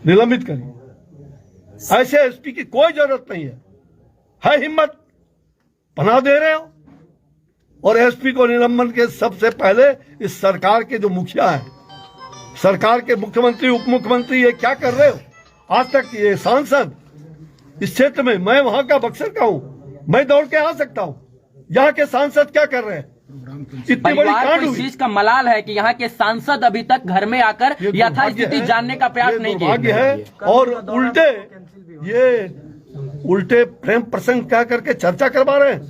निलंबित करिए। ऐसे एसपी की कोई जरूरत नहीं है हिम्मत, पनाह दे रहे हो। और एसपी को निलंबन के सबसे पहले इस सरकार के जो मुखिया है, सरकार के मुख्यमंत्री, उप मुख्यमंत्री, ये क्या कर रहे हो? आज तक ये सांसद इस क्षेत्र में, मैं वहां का बक्सर का हूं, मैं दौड़ के आ सकता हूं, यहाँ के सांसद क्या कर रहे हैं? इतनी बड़ी कांड इस चीज का मलाल है कि यहाँ के सांसद अभी तक घर में आकर यथास्थिति जानने का प्रयास नहीं किया है। और उल्टे प्रेम प्रसंग क्या करके चर्चा करवा रहे हैं,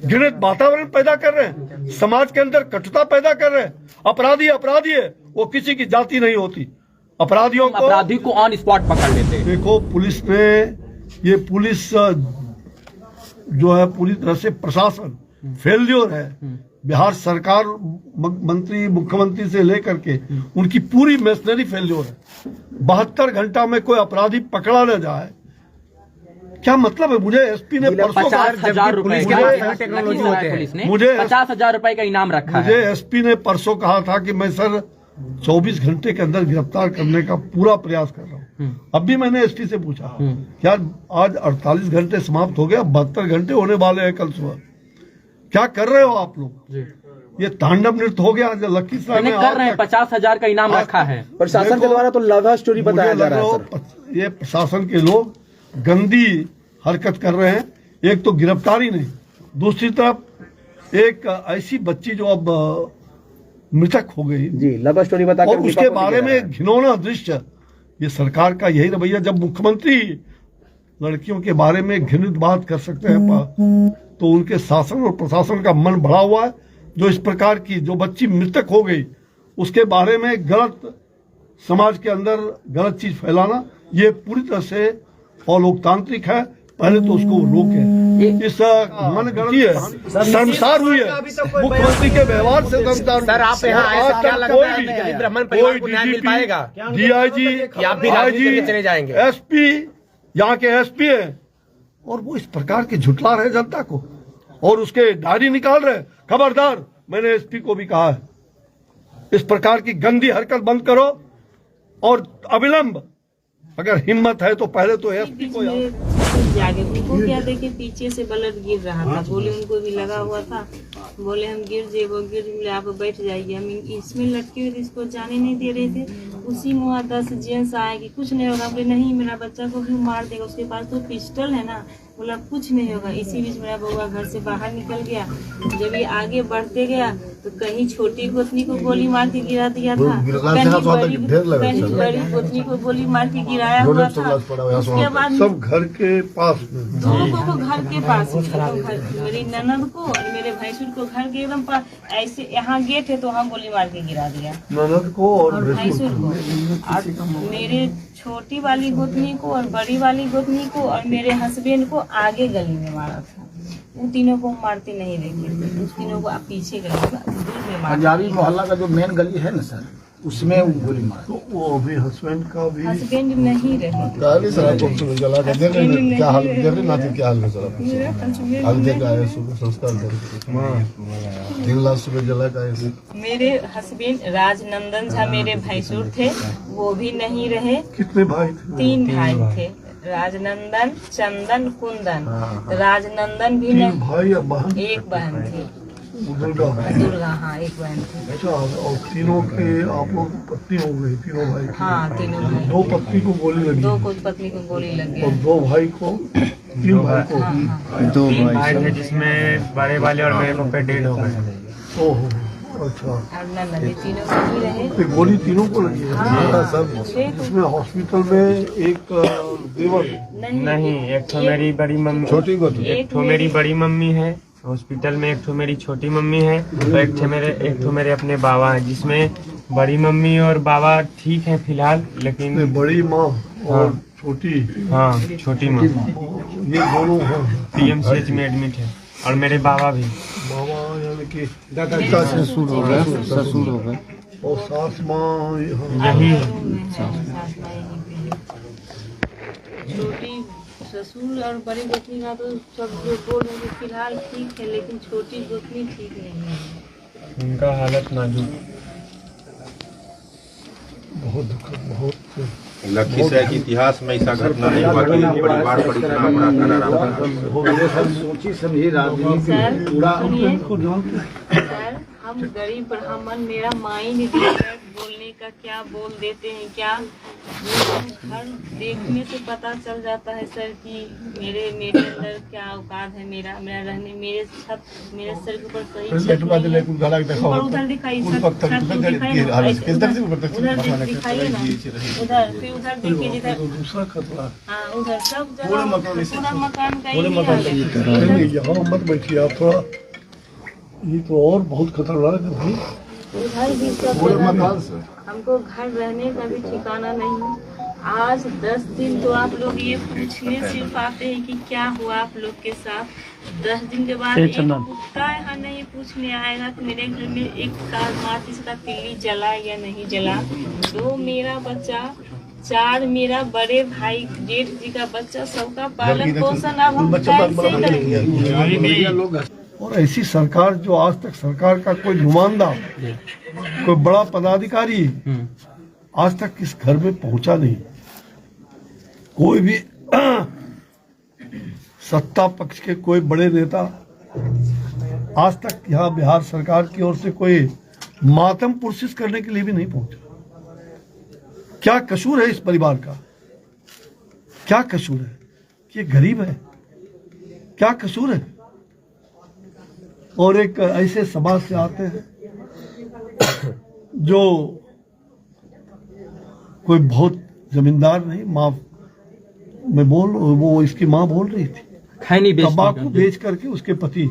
घृणित वातावरण पैदा कर रहे हैं, समाज के अंदर कटुता पैदा कर रहे हैं। अपराधी है, वो किसी की जाति नहीं होती। अपराधी को ऑन स्पॉट पकड़ लेते हैं। देखो, पुलिस ने, पुलिस जो है पूरी तरह से प्रशासन फेल्योर है। बिहार सरकार, मंत्री, मुख्यमंत्री से लेकर के उनकी पूरी मशीनरी फेल्योर है। 72 घंटा में कोई अपराधी पकड़ा न जाए, क्या मतलब है? मुझे एसपी ने परसों 50,000 रुपए मुझे 50,000 रुपए का इनाम रखा है। मुझे एसपी ने परसों कहा था कि मैं सर 24 घंटे के अंदर गिरफ्तार करने का पूरा प्रयास कर रहा हूँ। अब भी मैंने एसपी से पूछा, क्या आज 48 घंटे समाप्त हो गया, 72 घंटे होने वाले हैं कल सुबह, क्या कर रहे हो आप लोग? ये तांडव नृत्य हो गया लखीसराय में कर रहे हैं। 50,000 का इनाम रखा है प्रशासन के द्वारा। तो लव स्टोरी बताया जा रहा है। ये प्रशासन के लोग गंदी हरकत कर रहे हैं। एक तो गिरफ्तारी नहीं, दूसरी तरफ एक ऐसी बच्ची जो अब मृतक हो गई जी, लव स्टोरी बता, और उसके बारे में घिनौना दृश्य। ये सरकार का यही रवैया। जब मुख्यमंत्री लड़कियों के बारे में घृणित बात कर सकते हैं, तो उनके शासन और प्रशासन का मन बढ़ा हुआ है। जो इस प्रकार की जो बच्ची मृतक हो गई, उसके बारे में गलत, समाज के अंदर गलत चीज फैलाना, ये पूरी तरह से अलोकतांत्रिक है। पहले तो उसको रोके। इस मन गलती है, शर्मसार हुई है मुख्यमंत्री के व्यवहार से। सर, आप यहाँ आए क्या लगता है कि ब्राह्मण परिवार को न्याय मिल पाएगा? डीआईजी, आप भी राजनीति चले जाएंगे? एसपी, यहाँ के एसपी है, और वो इस प्रकार के झुठला रहे जनता को, और उसके डायरी निकाल रहे। खबरदार, मैंने एसपी को भी कहा है, इस प्रकार की गंदी हरकत बंद करो, और अविलंब अगर हिम्मत है तो पहले तो एसपी को जागे। उनको क्या देखे, पीछे से ब्लड गिर रहा था, बोले उनको भी लगा हुआ था, बोले हम गिर जाए, वो गिर, आप बैठ जाइए। हम इसमें लटके हुए थे, इसको जाने नहीं दे रहे थे। उसी में वहाँ 10 जेंट्स आए कि कुछ नहीं होगा। बोले नहीं, मेरा बच्चा को भी मार देगा, उसके पास तो पिस्टल है ना। बोला कुछ नहीं होगा। इसी बीच मेरा बउआ घर से बाहर निकल गया। जब ये आगे बढ़ते गया तो कहीं छोटी गोतनी को गोली मार के गिरा दिया था, कहीं बड़ी गोतनी को गोली मार के गिराया हुआ था। उसके बाद सब घर के पास, दोनों को घर के पास, मेरी ननद को और मेरे भैंसुर को घर के एकदम पास। ऐसे यहाँ गेट है तो वहाँ गोली मार के गिरा दिया ननद को और भैंसुर को, और मेरे छोटी वाली गोतनी को और बड़ी वाली गोतनी को और मेरे हस्बैंड को आगे गली में मारा था। उन तीनों को मारते नहीं देखे थे, उस तीनों को पीछे गली में मारा। पंजाबी मोहल्ला का जो मेन गली है ना सर, उसमें गोली मारा। तो वो अभी हस्बैंड का भी, हस्बैंड नहीं रहे। क्या हाल है सर? क्या हाल है सर? सुबह संस्कार 3 लाख सुबह जला का है। मेरे हस्बैंड राजनंदन झा मेरे भैंसुर थे, वो भी नहीं रहे। कितने भाई थे? 3 भाई थे, राजनंदन, चंदन, कुंदन। राजनंदन भी नहीं, भाई या बहन? एक बहन थी, दुर्गा। हाँ, एक बहन थी। अच्छा, और तीनों के आप लोग पत्नी हो गई, तीनों भाई? हाँ, तीनों भाई। 2 पत्नी को गोली लगी, 2 को पत्नी को गोली लग गया, और 2 भाई को, 3 भाई को। 2 भाई थे, जिसमें बड़े वाले और मेरे पापा डेड हो गए। ओहो, अच्छा। और नंदन, तीनों को ही रहे। तो गोली तीनों को लगी है? हाँ, सब इसमें हॉस्पिटल में एक देवर नहीं, एक तो मेरी बड़ी मम्मी, छोटी को, एक तो मेरी बड़ी मम्मी है हॉस्पिटल में, एक तो मेरी छोटी मम्मी है, तो एक तो मेरे अपने बाबा हैं, जिसमें बड़ी मम्मी और बाबा ठीक है फिलहाल, लेकिन बड़ी माँ और छोटी, हाँ छोटी माँ, ये दोनों PMCH में एडमिट है, और मेरे बाबा भी। बाबा यानी कि ससुर हो गए, और सास माँ यही है। छोटी ससुर और बड़ी गोतनी का तो सब जो बोल रहे हैं फिलहाल ठीक है, लेकिन छोटी गोतनी ठीक नहीं है। उनका हालत नाजुक, बहुत दुखद, बहुत लखीसराय के इतिहास में ऐसा घटना नहीं हुआ कि परिवार पर इतना बड़ा करारा सर सुनिए, सर हम गरीब ब्राह्मण, मेरा माइंड बोलने का क्या बोल देते हैं क्या, हर देखने से पता चल जाता है सर कि मेरे अंदर क्या औकात है, मेरा रहने, मेरे छत, मेरे सर के ऊपर सही छत नहीं है। ऊपर उधर दिखाइए सर, दिखाइए ना, दिखाइए ना उधर, फिर उधर देखिए जिधर, हाँ उधर सब जगह पूरा मकान का ही हाल है। यहाँ मत बैठिए आप, थोड़ा ये तो और बहुत खतरनाक है भाई। उधर भी सब जगह हमको घर रहने का भी ठिकाना नहीं। आज 10 दिन तो आप लोग ये पूछने सिर्फ आते हैं कि क्या हुआ आप लोग के साथ, 10 दिन के बाद एक कुत्ता यहाँ नहीं पूछने आएगा कि मेरे घर में एक साल माचिस का तिल्ली जला या नहीं जला। 2 मेरा बच्चा, 4 मेरा बड़े भाई जेठ जी का बच्चा, सबका पालन पोषण अब हम कैसे करेंगे। और ऐसी सरकार जो आज तक सरकार का कोई नुमाइंदा, कोई बड़ा पदाधिकारी आज तक इस घर में पहुंचा नहीं। कोई भी सत्ता पक्ष के कोई बड़े नेता आज तक यहाँ बिहार सरकार की ओर से कोई मातम पुरस्कृत करने के लिए भी नहीं पहुंचा। क्या कसूर है इस परिवार का? क्या कसूर है? ये गरीब है, क्या कसूर है? और एक ऐसे समाज से आते हैं जो कोई बहुत जमींदार नहीं, माँ मैं वो इसकी माँ बोल रही थी तंबाकू बेच करके उसके पति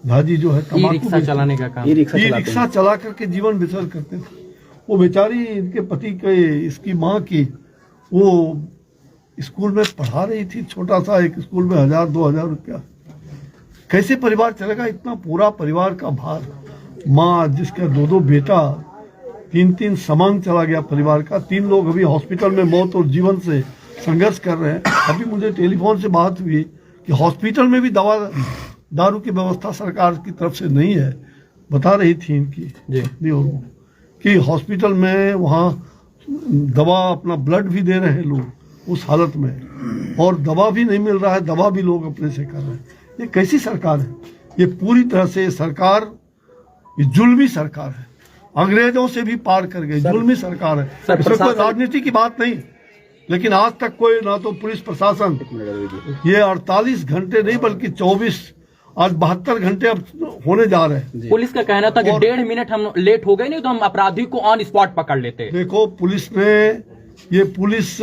भाजी जो है तंबाकू चलाने का काम, रिक्शा चला करके जीवन बसर करते थे। वो बेचारी इनके पति के, इसकी माँ की, वो स्कूल में पढ़ा रही थी, छोटा सा एक स्कूल में 1000-2000 रुपया। कैसे परिवार चलेगा? इतना पूरा परिवार का भार, माँ जिसका 2 बेटा, 3 सामान चला गया परिवार का। 3 लोग अभी हॉस्पिटल में मौत और जीवन से संघर्ष कर रहे हैं। अभी मुझे टेलीफोन से बात हुई कि हॉस्पिटल में भी दारू की व्यवस्था सरकार की तरफ से नहीं है। बता रही थी इनकी कि हॉस्पिटल में वहाँ दवा, अपना ब्लड भी दे रहे हैं लोग उस हालत में, और दवा भी नहीं मिल रहा है, दवा भी लोग अपने से कर रहे हैं। ये कैसी सरकार है? ये पूरी तरह से सरकार, ये जुल्मी सरकार है, अंग्रेजों से भी पार कर गई, जुल्मी सरकार है। इसमें कोई राजनीति की बात नहीं, लेकिन आज तक कोई ना तो पुलिस प्रशासन, ये 48 घंटे नहीं बल्कि 24, आज 72 घंटे अब होने जा रहे हैं। पुलिस का कहना था कि 1.5 मिनट हम लेट हो गए, नहीं तो हम अपराधी को ऑन स्पॉट पकड़ लेते। देखो पुलिस ने, ये पुलिस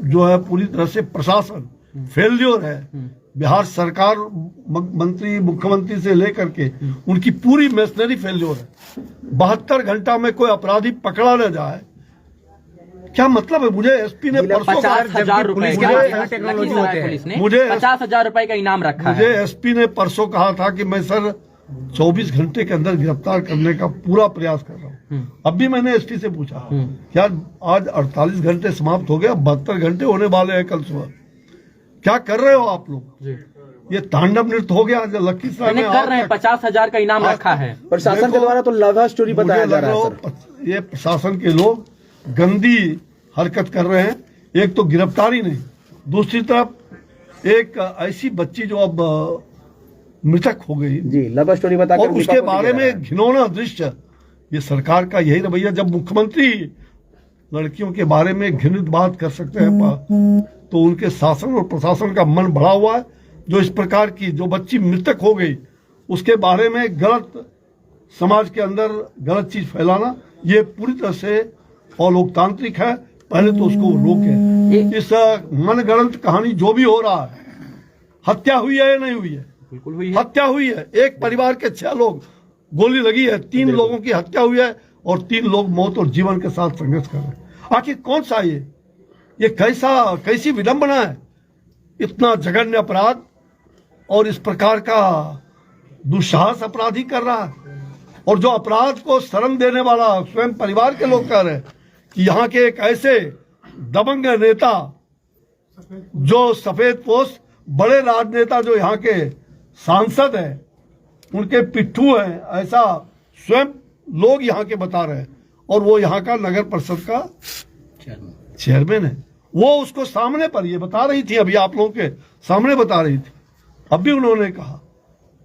जो है पूरी तरह से प्रशासन फेल्योर है। बिहार सरकार, मंत्री, मुख्यमंत्री से लेकर के उनकी पूरी मशीनरी फेल्योर है। 72 घंटा में कोई अपराधी पकड़ा न जाए, क्या मतलब है? मुझे एसपी ने परसों 50,000 रुपए मुझे 50,000 रुपए का इनाम रखा है। मुझे एसपी ने परसों कहा था कि मैं सर 24 घंटे के अंदर गिरफ्तार करने का पूरा प्रयास कर रहा हूँ। अब भी मैंने एसपी से पूछा क्या आज 48 घंटे समाप्त हो गया, 72 घंटे होने वाले हैं कल सुबह, क्या कर रहे हो आप लोग? ये तांडव नृत्य हो गया लखीसराय में कर रहे हैं। 50,000 का इनाम रखा है प्रशासन के द्वारा, तो लव स्टोरी बताया जा रहा है सर। ये प्रशासन के लोग गंदी हरकत कर रहे हैं। एक तो गिरफ्तारी नहीं, दूसरी तरफ एक ऐसी बच्ची जो अब मृतक हो गई जी, लव स्टोरी बताकर, और उसके बारे में घिनौना दृश्य। ये सरकार का यही रवैया। जब मुख्यमंत्री लड़कियों के बारे में घृणित बात कर सकते हैं तो उनके शासन और प्रशासन का मन बढ़ा हुआ है। जो इस प्रकार की जो बच्ची मृतक हो गई उसके बारे में गलत, समाज के अंदर गलत चीज फैलाना, ये पूरी तरह से अलोकतांत्रिक है। पहले तो उसको रोके। इस मनगढ़ंत कहानी जो भी हो रहा है, हत्या हुई है या नहीं हुई है? बिल्कुल हुई है, हत्या हुई है। एक परिवार के 6 लोग गोली लगी है, 3 लोगों की हत्या हुई है और 3 लोग मौत और जीवन के साथ संघर्ष कर रहे हैं। आखिर कौन सा ये कैसी विडंबना है? इतना जघन्य अपराध और इस प्रकार का दुस्साहस अपराधी कर रहा है। और जो अपराध को शरण देने वाला स्वयं परिवार के लोग कह रहे हैं कि यहाँ के एक ऐसे दबंग नेता, जो सफेदपोश बड़े राजनेता, जो यहाँ के सांसद हैं, उनके पिट्ठू हैं, ऐसा स्वयं लोग यहाँ के बता रहे हैं। और वो यहाँ का नगर परिषद का चेयरमैन है वो, उसको सामने पर ये बता रही थी, अभी आप लोगों के सामने बता रही थी। अब भी उन्होंने कहा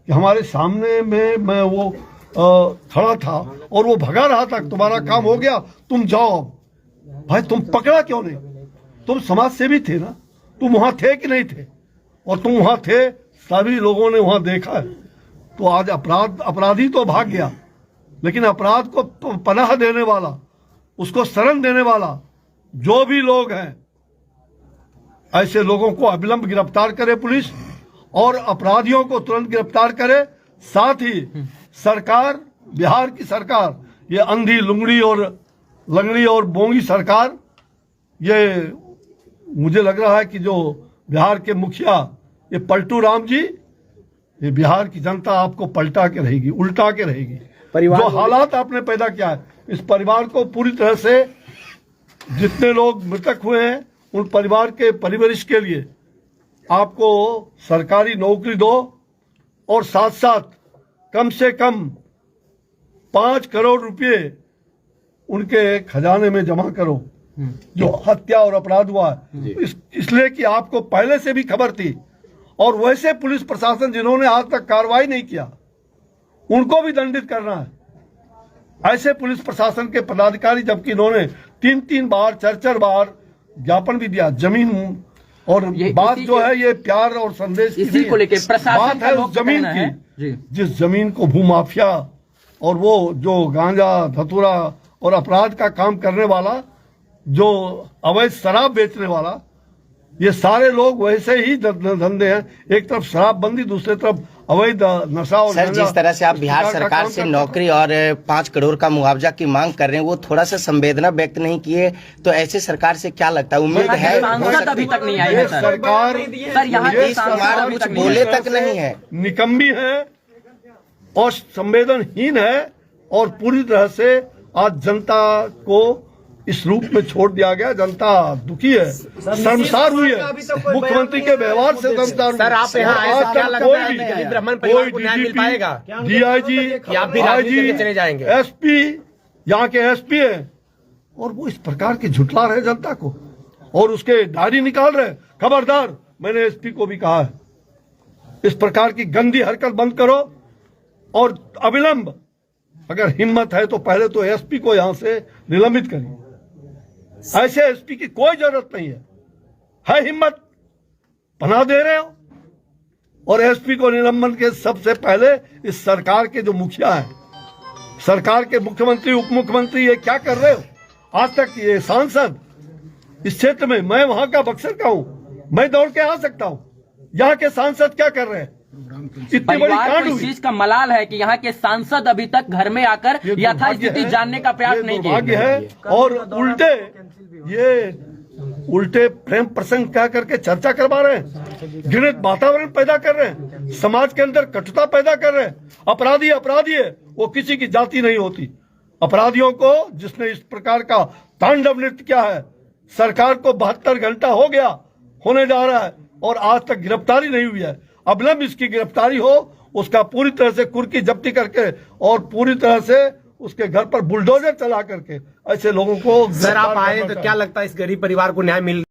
कि हमारे सामने में मैं वो खड़ा था और वो भगा रहा था, तुम्हारा काम हो गया, तुम जाओ। अब भाई तुम पकड़ा क्यों नहीं? तुम समाज सेवी थे ना, तुम वहां थे कि नहीं थे? और तुम वहां थे, सभी लोगों ने वहां देखा है। तो आज अपराधी तो भाग गया, लेकिन अपराध को पनाह देने वाला, उसको शरण देने वाला जो भी लोग हैं, ऐसे लोगों को अविलंब गिरफ्तार करे पुलिस और अपराधियों को तुरंत गिरफ्तार करे। साथ ही सरकार, बिहार की सरकार, ये अंधी लुंगड़ी और लंगड़ी और बोंगी सरकार, ये मुझे लग रहा है कि जो बिहार के मुखिया ये पलटू राम जी, ये बिहार की जनता आपको पलटा के रहेगी, उल्टा के रहेगी। जो हालात आपने पैदा किया है, इस परिवार को पूरी तरह से, जितने लोग मृतक हुए हैं उन परिवार के परिवरिश के लिए आपको सरकारी नौकरी दो और साथ साथ कम से कम 5 करोड़ रुपए उनके खजाने में जमा करो जो हत्या और अपराध हुआ है। इसलिए कि आपको पहले से भी खबर थी, और वैसे पुलिस प्रशासन जिन्होंने आज तक कार्रवाई नहीं किया उनको भी दंडित करना है। ऐसे पुलिस प्रशासन के पदाधिकारी, जबकि इन्होंने 3 बार 4 बार ज्ञापन भी दिया। जमीन और बात जो है ये प्यार और संदेश इसी को लेकर प्रशासन बात है उस जमीन की, जिस जमीन को भूमाफिया और वो जो गांजा धतूरा और अपराध का काम करने वाला, जो अवैध शराब बेचने वाला, ये सारे लोग वैसे ही धंधे हैं। एक तरफ शराबबंदी, दूसरी तरफ अवैध नशा और सर, जिस तरह से आप बिहार सरकार से नौकरी और 5 करोड़ का मुआवजा की मांग कर रहे हैं, वो थोड़ा सा संवेदना व्यक्त नहीं किए, तो ऐसे सरकार से क्या लगता है, उम्मीद है? सांसद अभी तक नहीं आए हैं सर। सरकार यहाँ के सांसद कुछ बोले तक नहीं है, निकम्मी है और संवेदनहीन है, और पूरी तरह से आज जनता को इस रूप में छोड़ दिया गया। जनता दुखी है, शर्मसार हुई है, मुख्यमंत्री के व्यवहार से शर्मसार हुई। सर, आप यहाँ आए, क्या लगता है कि ब्राह्मण परिवार को न्याय मिल पाएगा? डीआईजी, आप भी राजनीति में चले जाएंगे? एसपी, यहाँ के एसपी है, और वो इस प्रकार के झुठला रहे जनता को और उसके डायरी निकाल रहे। खबरदार, मैंने एसपी को भी कहा है, इस प्रकार की गंदी हरकत बंद करो और अविलंब, अगर हिम्मत है तो पहले तो एसपी को यहां से निलंबित करिए। ऐसे एसपी की कोई जरूरत नहीं है हिम्मत, पनाह दे रहे हो। और एसपी को निलंबन के सबसे पहले इस सरकार के जो मुखिया हैं, सरकार के मुख्यमंत्री, उप मुख्यमंत्री, ये क्या कर रहे हो? आज तक ये सांसद इस क्षेत्र में, मैं वहां का बक्सर का हूं, मैं दौड़ के आ सकता हूं, यहाँ के सांसद क्या कर रहे हैं? इतनी बड़ी परिवार कांड को इस हुई। चीज का मलाल है कि यहाँ के सांसद अभी तक घर में आकर यथास्थिति जानने का प्रयास नहीं किया। भाग्य है, और उल्टे प्रेम प्रसंग क्या करके चर्चा करवा रहे हैं, घृणित वातावरण पैदा कर रहे हैं, समाज के अंदर कटुता पैदा कर रहे हैं। अपराधी अपराधी है, वो किसी की जाति नहीं होती। अपराधियों को, जिसने इस प्रकार का तांडव नृत्य किया है, सरकार को 72 घंटा हो गया, होने जा रहा है, और आज तक गिरफ्तारी नहीं हुई है। अविलंब इसकी गिरफ्तारी हो, उसका पूरी तरह से कुर्की जब्ती करके और पूरी तरह से उसके घर पर बुलडोजर चला करके ऐसे लोगों को। सर, आप आए तो क्या लगता है इस गरीब परिवार को न्याय मिल